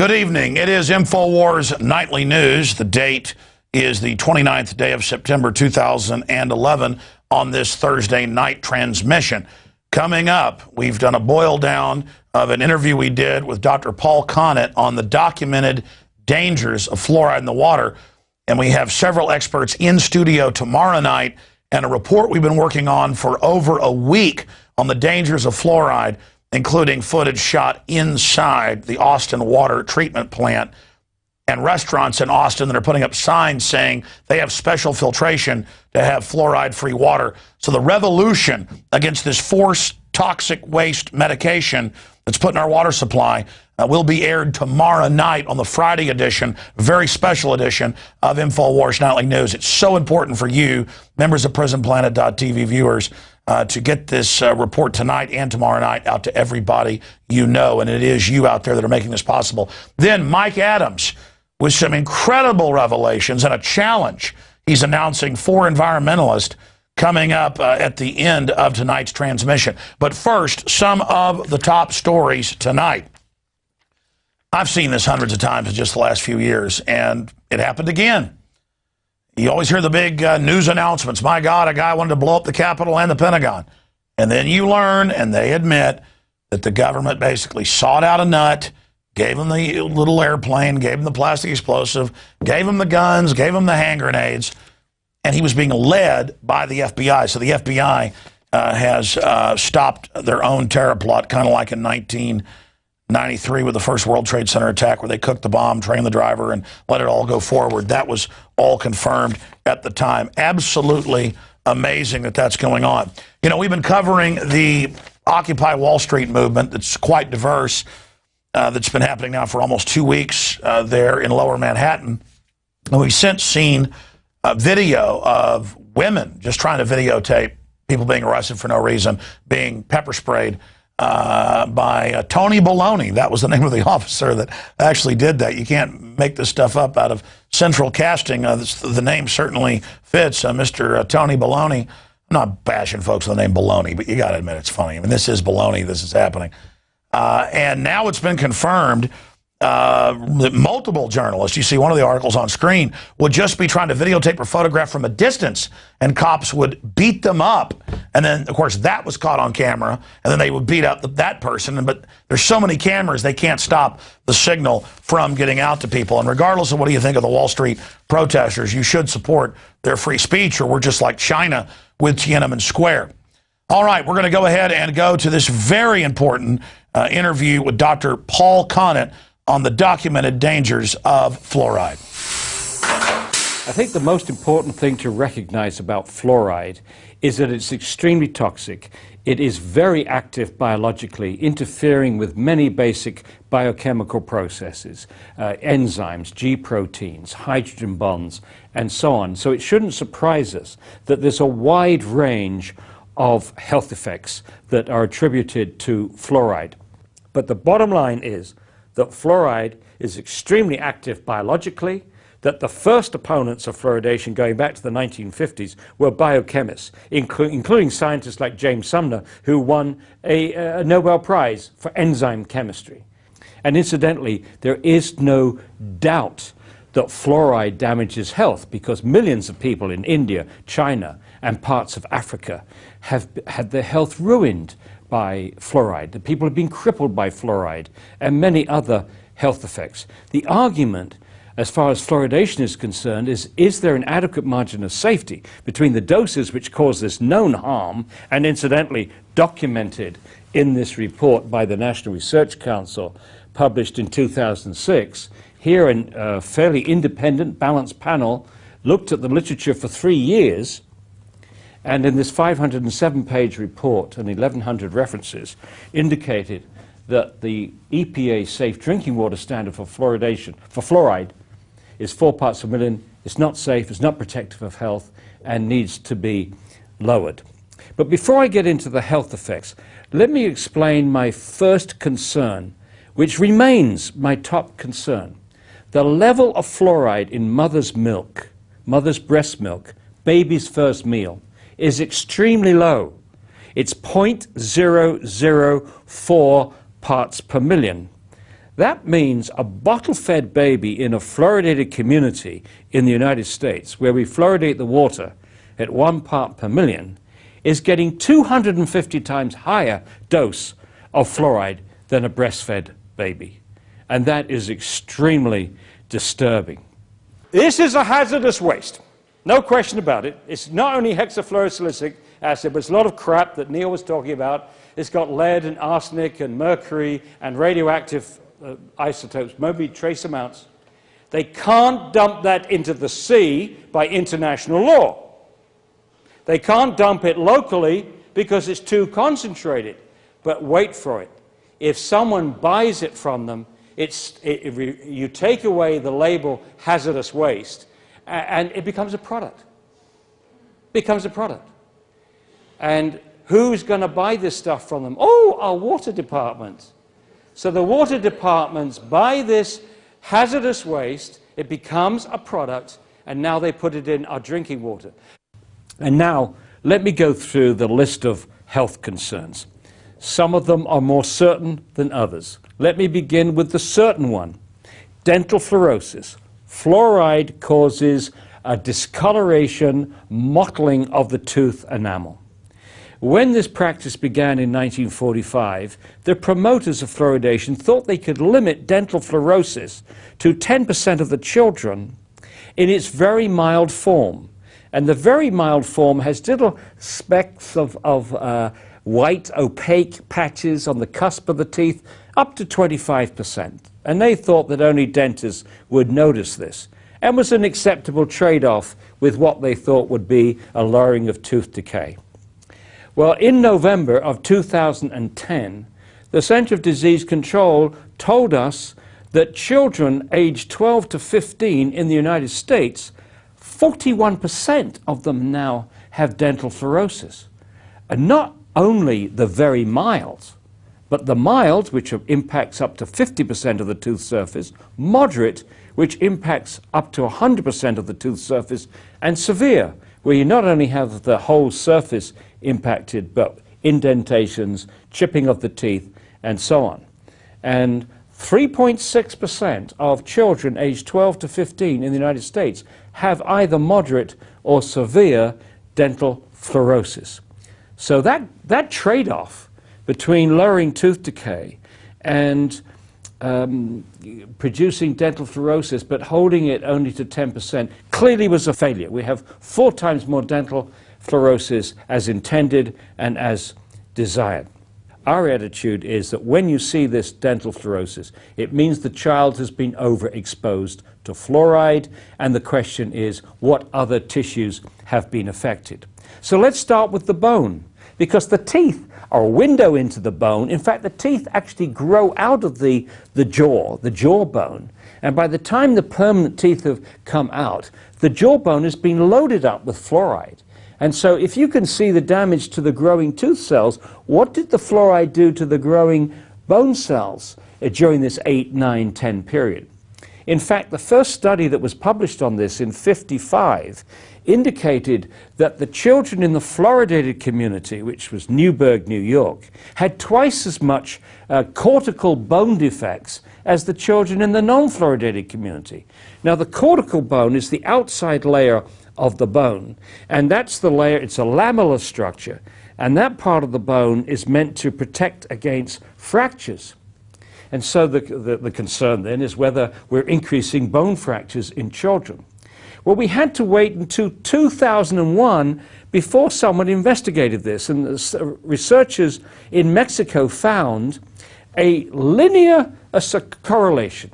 Good evening. It is INFOWARS Nightly News. The date is the 29th day of September 2011 on this Thursday night transmission. Coming up, we've done a boil down of an interview we did with Dr. Paul Connett on the documented dangers of fluoride in the water. And we have several experts in studio tomorrow night and a report we've been working on for over a week on the dangers of fluoride, including footage shot inside the Austin water treatment plant and restaurants in Austin that are putting up signs saying they have special filtration to have fluoride-free water. So the revolution against this forced toxic waste medication that's put in our water supply will be aired tomorrow night on the Friday edition, very special edition of INFOWARS Nightly News. It's so important for you, members of PrisonPlanet.tv viewers, to get this report tonight and tomorrow night out to everybody you know, and it is you out there that are making this possible. Then Mike Adams, with some incredible revelations and a challenge he's announcing for environmentalists coming up at the end of tonight's transmission. But first, some of the top stories tonight. I've seen this hundreds of times in just the last few years, and it happened again. You always hear the big news announcements. My God, a guy wanted to blow up the Capitol and the Pentagon. And then you learn, and they admit, that the government basically sawed out a nut, gave him the little airplane, gave him the plastic explosive, gave him the guns, gave him the hand grenades, and he was being led by the FBI. So the FBI has stopped their own terror plot, kind of like in 1993 with the first World Trade Center attack, where they cooked the bomb, trained the driver, and let it all go forward. That was all confirmed at the time. Absolutely amazing that that's going on. You know, we've been covering the Occupy Wall Street movement that's quite diverse, that's been happening now for almost 2 weeks there in Lower Manhattan. And we've since seen video of women just trying to videotape people being arrested for no reason, being pepper sprayed by Tony Baloney. That was the name of the officer that actually did that. You can't make this stuff up out of central casting. The name certainly fits. Mr. Tony Baloney. I'm not bashing folks with the name Baloney, but you got to admit it's funny. I mean, this is baloney. This is happening. And now it's been confirmed that multiple journalists, you see one of the articles on screen, would just be trying to videotape or photograph from a distance, and cops would beat them up. And then, of course, that was caught on camera, and then they would beat up that person. But there's so many cameras, they can't stop the signal from getting out to people. And regardless of what you think of the Wall Street protesters, you should support their free speech, or we're just like China with Tiananmen Square. All right, we're going to go ahead and go to this very important interview with Dr. Paul Connett on the documented dangers of fluoride. I think the most important thing to recognize about fluoride is that it's extremely toxic. It is very active biologically, interfering with many basic biochemical processes, enzymes, G proteins, hydrogen bonds, and so on. So it shouldn't surprise us that there's a wide range of health effects that are attributed to fluoride. But the bottom line is that fluoride is extremely active biologically, that the first opponents of fluoridation going back to the 1950s were biochemists, including scientists like James Sumner, who won a Nobel Prize for enzyme chemistry. And incidentally, there is no doubt that fluoride damages health, because millions of people in India, China, and parts of Africa have had their health ruined by fluoride. The people have been crippled by fluoride and many other health effects. The argument, as far as fluoridation is concerned, is there an adequate margin of safety between the doses which cause this known harm, and incidentally documented in this report by the National Research Council, published in 2006. Here, a fairly independent, balanced panel looked at the literature for 3 years, and in this 507-page report and 1,100 references indicated that the EPA safe drinking water standard for fluoride is 4 parts per million. It's not safe, it's not protective of health, and needs to be lowered. But before I get into the health effects, let me explain my first concern, which remains my top concern. The level of fluoride in mother's milk, mother's breast milk, baby's first meal, is extremely low. It's 0.004 parts per million. That means a bottle-fed baby in a fluoridated community in the United States, where we fluoridate the water at 1 part per million, is getting 250 times higher dose of fluoride than a breastfed baby. And that is extremely disturbing. This is a hazardous waste. No question about it. It's not only hexafluorosilicic acid, but it's a lot of crap that Neil was talking about. It's got lead and arsenic and mercury and radioactive isotopes, maybe trace amounts. They can't dump that into the sea by international law. They can't dump it locally because it's too concentrated. But wait for it. If someone buys it from them, you take away the label hazardous waste, and it becomes a product. It becomes a product. And who's going to buy this stuff from them? Oh, our water departments. So the water departments buy this hazardous waste, it becomes a product, and now they put it in our drinking water. And now, let me go through the list of health concerns. Some of them are more certain than others. Let me begin with the certain one. Dental fluorosis. Fluoride causes a discoloration, mottling of the tooth enamel. When this practice began in 1945, the promoters of fluoridation thought they could limit dental fluorosis to 10% of the children in its very mild form. And the very mild form has little specks of white, opaque patches on the cusp of the teeth, up to 25%. And they thought that only dentists would notice this, and was an acceptable trade-off with what they thought would be a lowering of tooth decay. Well, in November of 2010, the Center for Disease Control told us that children aged 12 to 15 in the United States, 41% of them now have dental fluorosis. And not only the very mild, but the mild, which impacts up to 50% of the tooth surface, moderate, which impacts up to 100% of the tooth surface, and severe, where you not only have the whole surface impacted, but indentations, chipping of the teeth, and so on. And 3.6% of children aged 12 to 15 in the United States have either moderate or severe dental fluorosis. So that trade-off between lowering tooth decay and producing dental fluorosis but holding it only to 10% clearly was a failure. We have 4 times more dental fluorosis as intended and as desired. Our attitude is that when you see this dental fluorosis, it means the child has been overexposed to fluoride, and the question is, what other tissues have been affected? So let's start with the bone, because the teeth are a window into the bone. In fact, the teeth actually grow out of the jawbone, and by the time the permanent teeth have come out, the jawbone has been loaded up with fluoride. And so if you can see the damage to the growing tooth cells, what did the fluoride do to the growing bone cells during this 8, 9, 10 period? In fact, the first study that was published on this in '55 indicated that the children in the fluoridated community, which was Newburgh, New York, had twice as much cortical bone defects as the children in the non-fluoridated community. Now, the cortical bone is the outside layer of the bone, and that's the layer, it's a lamellar structure, and that part of the bone is meant to protect against fractures. And so the concern then is whether we're increasing bone fractures in children. Well, we had to wait until 2001 before someone investigated this, and the researchers in Mexico found a linear correlation.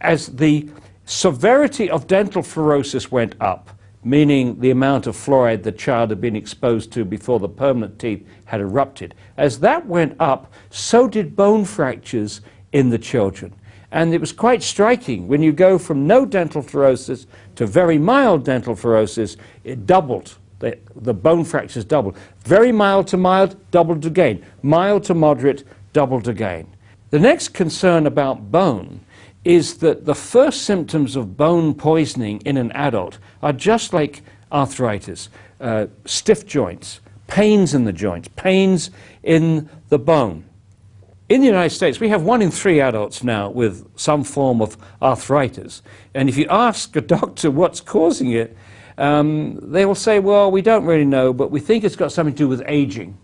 As the severity of dental fluorosis went up, meaning the amount of fluoride the child had been exposed to before the permanent teeth had erupted, as that went up, so did bone fractures in the children. And it was quite striking. When you go from no dental fluorosis to very mild dental fluorosis, it doubled. The bone fractures doubled. Very mild to mild, doubled again. Mild to moderate, doubled again. The next concern about bone is that the first symptoms of bone poisoning in an adult are just like arthritis, stiff joints, pains in the joints, pains in the bone. In the United States, we have 1 in 3 adults now with some form of arthritis. And if you ask a doctor what's causing it, they will say, well, we don't really know, but we think it's got something to do with aging.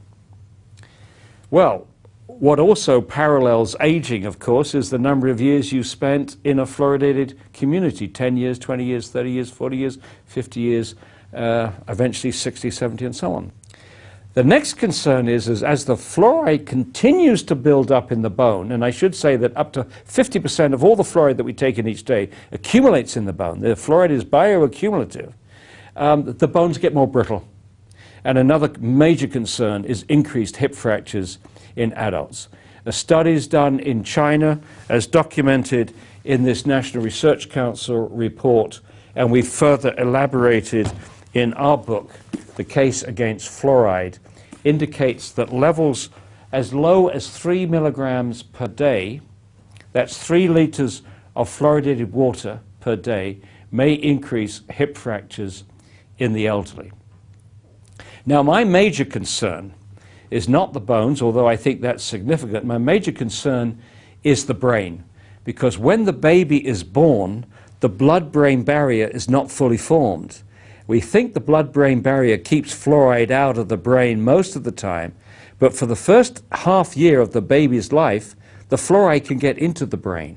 Well, what also parallels aging, of course, is the number of years you spent in a fluoridated community, 10 years, 20 years, 30 years, 40 years, 50 years, eventually 60, 70, and so on. The next concern is as the fluoride continues to build up in the bone, and I should say that up to 50% of all the fluoride that we take in each day accumulates in the bone. The fluoride is bioaccumulative. The bones get more brittle. And another major concern is increased hip fractures in adults. A studies done in China, as documented in this National Research Council report, and we further elaborated in our book, The Case Against Fluoride, indicates that levels as low as 3 milligrams per day, that's 3 liters of fluoridated water per day, may increase hip fractures in the elderly. Now, my major concern is not the bones, although I think that's significant. My major concern is the brain, because when the baby is born, the blood-brain barrier is not fully formed. We think the blood-brain barrier keeps fluoride out of the brain most of the time, but for the first half year of the baby's life, the fluoride can get into the brain.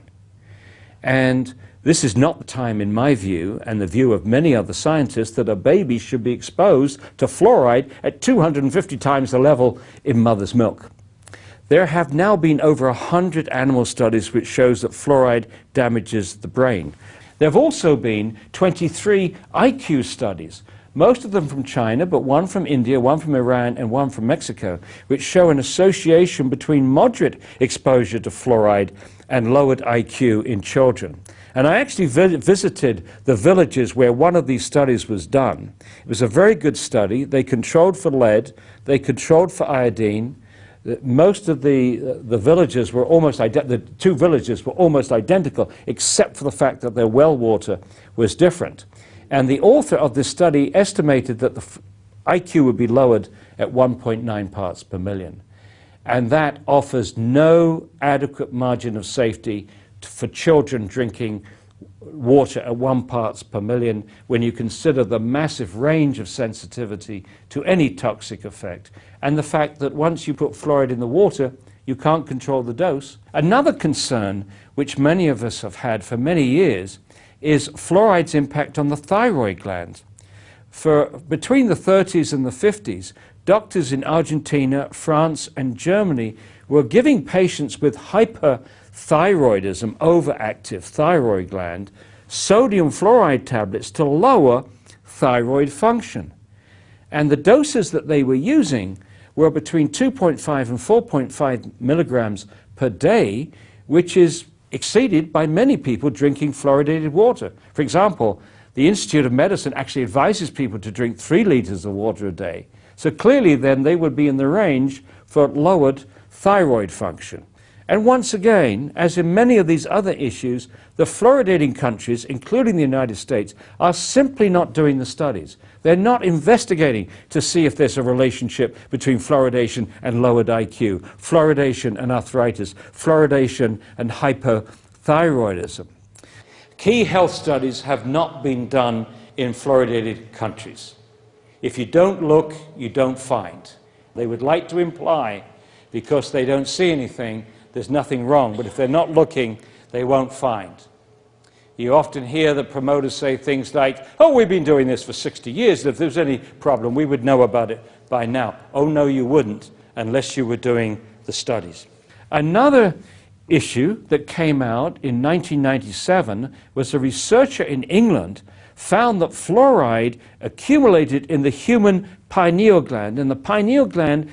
And this is not the time, in my view, and the view of many other scientists, that a baby should be exposed to fluoride at 250 times the level in mother's milk. There have now been over 100 animal studies which shows that fluoride damages the brain. There have also been 23 IQ studies, most of them from China, but one from India, one from Iran, and one from Mexico, which show an association between moderate exposure to fluoride and lowered IQ in children. And I actually visited the villages where one of these studies was done. It was a very good study. They controlled for lead, they controlled for iodine. Most of the villages were almost the 2 villages were almost identical, except for the fact that their well water was different. And the author of this study estimated that the IQ would be lowered at 1.9 parts per million. And that offers no adequate margin of safety for children drinking water at 1 parts per million when you consider the massive range of sensitivity to any toxic effect, and the fact that once you put fluoride in the water, you can't control the dose. Another concern, which many of us have had for many years, is fluoride's impact on the thyroid gland. For between the 30s and the 50s, doctors in Argentina, France, and Germany were giving patients with hypothyroidism, overactive thyroid gland, sodium fluoride tablets to lower thyroid function. And the doses that they were using were between 2.5 and 4.5 milligrams per day, which is exceeded by many people drinking fluoridated water. For example, the Institute of Medicine actually advises people to drink 3 liters of water a day. So clearly then they would be in the range for lowered thyroid function. And once again, as in many of these other issues, the fluoridating countries, including the United States, are simply not doing the studies. They're not investigating to see if there's a relationship between fluoridation and lowered IQ, fluoridation and arthritis, fluoridation and hypothyroidism. Key health studies have not been done in fluoridated countries. If you don't look, you don't find. They would like to imply, because they don't see anything, there's nothing wrong, but if they're not looking, they won't find. You often hear the promoters say things like, oh, we've been doing this for 60 years, if there's any problem, we would know about it by now. Oh, no, you wouldn't, unless you were doing the studies. Another issue that came out in 1997 was a researcher in England found that fluoride accumulated in the human pineal gland, and the pineal gland